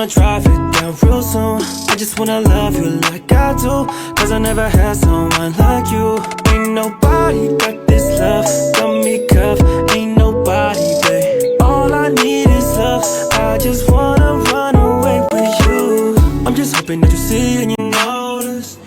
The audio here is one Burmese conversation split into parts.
wanna drive it down real soon. I just wanna love you like I do, cause I never had someone like you. Ain't nobody got this love, got me cuffed. Ain't nobody, babe. All I need is love. I just wanna run away with you. I'm just hoping that you see and you notice.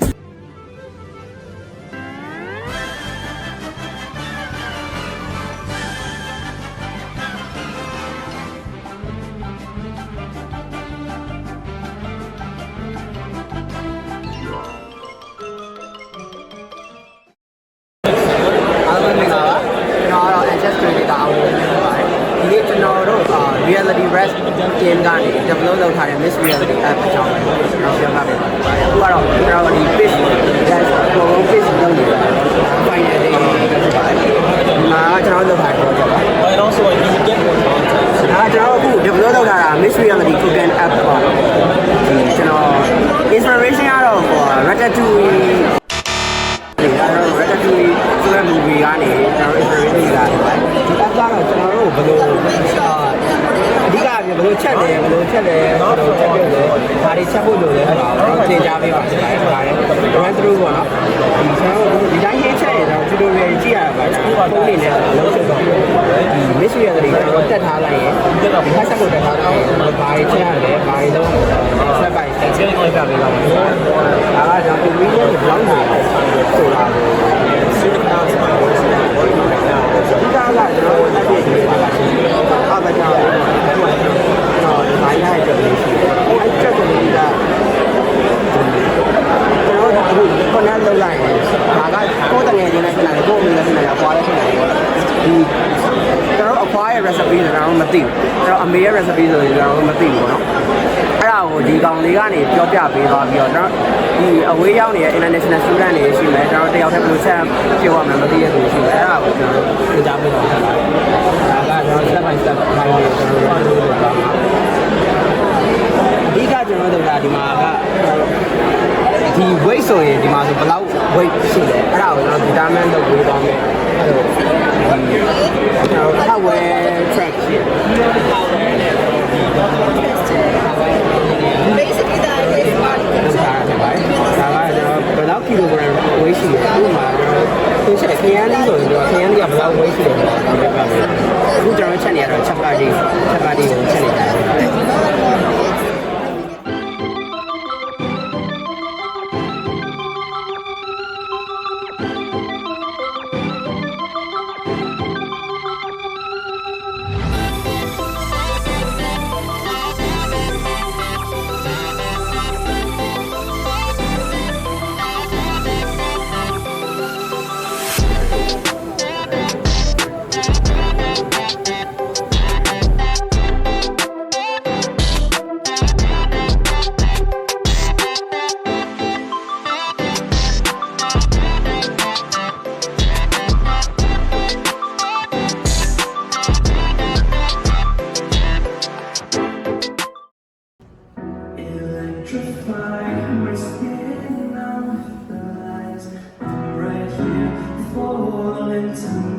Reality rest game ကနေ develop လုပ်ထားတဲ့ Miss Reality app အကြောင်းကိုကျွန်တော်ပြောပြပေးပါမယ်။အခုကတော့ကျွန်တော်ဒီ page ကို page လုပ်နေတာ final day ဖြစ်ပါတယ်။ဒီမှာကျွန်တော်လုပ်ထားတဲ့ project ပါ And also like you get more content. ဒါကျွန်တော်အခု develop လုပ်ထားတာ Miss Reality cooking app ပေါ့။ကျွန်တော် inspiration ကတော့ Ratatouille ဆိုတဲ့ movie ကနေကျွန်တော် inspiration လာတယ်။ဒီ app ကတော့ကျွန်တော်တို့ဘယ်လိုအဓိကဘယ်လိုချက်လဲဘယ်လိုချက်ပြုတ်လဲဘာတွေချက်ဖို့လိုလဲဆိုတာကိုသင်ကြားပေးပါမယ်။ဒါလည်း run through ပေါ့နော်။ဒီကျွန်တော်တို့ဒီတိုင်းရေးချက်ရတော့ tutorial ကြည့်ရတာပါ။ကျွန်တော်ပုံနေနဲ့လုံးချက်တော့ဒီ Miss Reality ကျွန်တော်တက်ထားလိုက်ရင်ဒီဟက်ဆက်ကိုတက်ထားလိုက်ရင်ဘာတွေချက်ရတယ်ဘာတွေလုံးဆက်ပိုင်ဆက်ပြပေးပါမယ်။ဒါကကျွန်တော်ဒီ video ကို blog မှာဆိုတာကိုဒီကားကကျွန်တော်တက်ပြည့်နေတာပါ။အားမကြောက်ဘူး။တော့ဒီပိုင်းလိုက်ကြလို့ရှိတယ်။အဲ့ချက်ကိုဒီကကျွန်တော်တို့ခုနကလောက်လိုက်တယ်။ဒါကကိုယ်တငယ်ချင်းနဲ့ခဏလေးကိုယ်အမေနဲ့ခဏလေးအပွားလေးခဏလေးဒီကျွန်တော်အဖွားရဲ့ recipe ဆိုတာတော့မသိဘူး။ကျွန်တော်အမေရဲ့ recipe ဆိုရင်ကျွန်တော်မသိဘူးပေါ့နော်။အဲ့ဒါကိုဒီကောင်လေးကနေပြောပြပေးသွားပြီးတော့ကျွန်တော်ဒီအဝေးရောက်နေတဲ့ international student တွေရှိမယ်ကျွန်တော်တယောက်တည်းဘယ်လိုချက်ပြောရမလဲမသိရဘူးရှိတယ်အဲ့ဒါကိုကျွန်တော်သင်ကြားပေးတော့တာပါဒါကကျွန်တော် step by step ခိုင်းနေကျွန်တော်တို့လုပ်တာပါအဓိကကျွန်တော်တို့ကဒီမှာကဒီ weight ဆိုရင်ဒီမှာဆိုဘယ်လောက် weight ရှိလဲအဲ့ဒါကိုကျွန်တော် determine လုပ်ပေးသွားမယ်အဲ့လိုကျွန်တော် hardware track ရှိတယ် hardware နဲ့basically that is part of the right ဒါကကျွန်တော်ဘယ်လောက် kilogram weight ရှိလဲဥပမာသူချက်ခရမ်းလေးဆိုရင်တော့ခရမ်းလေးကဘယ်လောက် weight ရှိလဲဆိုတာပြောပြမယ်အခုကျွန်တော်ချက်နေရတော့ချက်ပါတီကိုချက်နေတာ My skin on the lights. I'm right here falling to